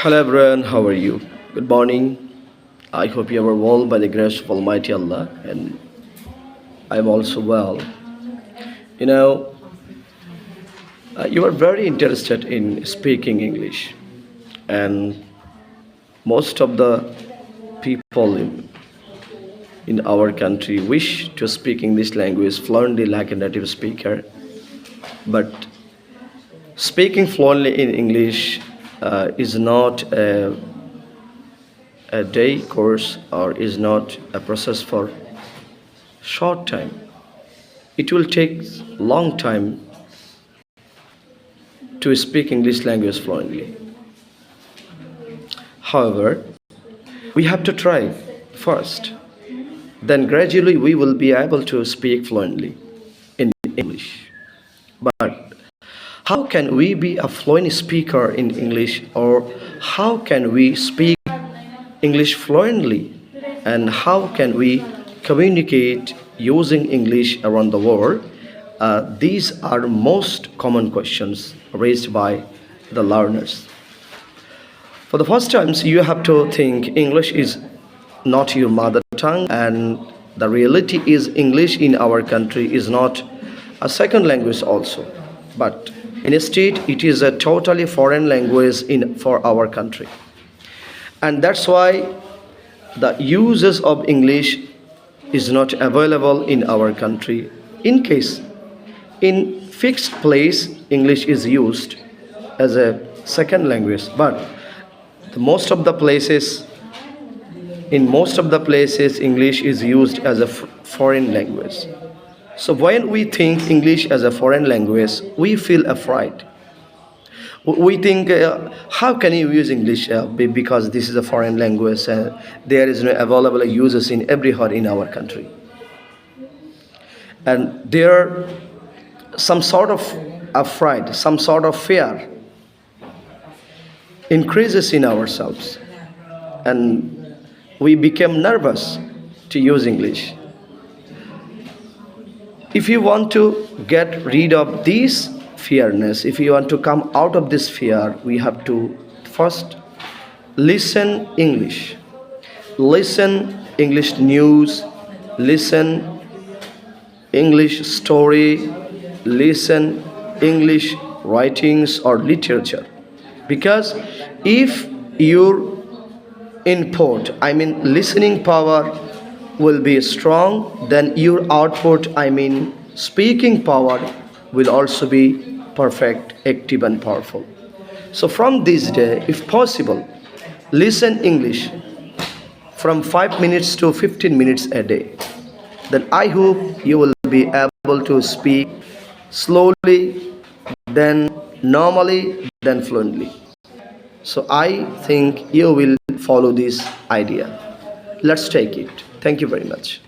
Hello everyone, how are you? Good morning. I hope you are well by the grace of Almighty Allah, and I am also well. You know, you are very interested in speaking English, and most of the people in our country wish to speak English language fluently like a native speaker, but speaking fluently in English is not a day course or is not a process for short time. It will take long time to speak English language fluently. However, we have to try first. Then gradually we will be able to speak fluently in English. But how can we be a fluent speaker in English, or how can we speak English fluently, and how can we communicate using English around the world? These are most common questions raised by the learners. For the first times, you have to think English is not your mother tongue, and the reality is English in our country is not a second language also, but instead it is a totally foreign language for our country. And that's why the uses of English is not available in our country. In case in fixed place English is used as a second language, but most of the places in most of the places English is used as a foreign language. So when we think English as a foreign language, we feel afraid. We think, how can you use English because this is a foreign language, there is no available uses in everywhere in our country, and there some sort of afraid, some sort of fear increases in ourselves, and we become nervous to use English. If you want to get rid of this fearness, if you want to come out of this fear, we have to first listen English. Listen English news, listen English story, listen English writings or literature. Because if your input, I mean listening power, will be strong, then your output, I mean speaking power, will also be perfect, active and powerful. So from this day, if possible, listen English from 5 minutes to 15 minutes a day. Then I hope you will be able to speak slowly, then normally, then fluently. So I think you will follow this idea. Let's take it. Thank you very much.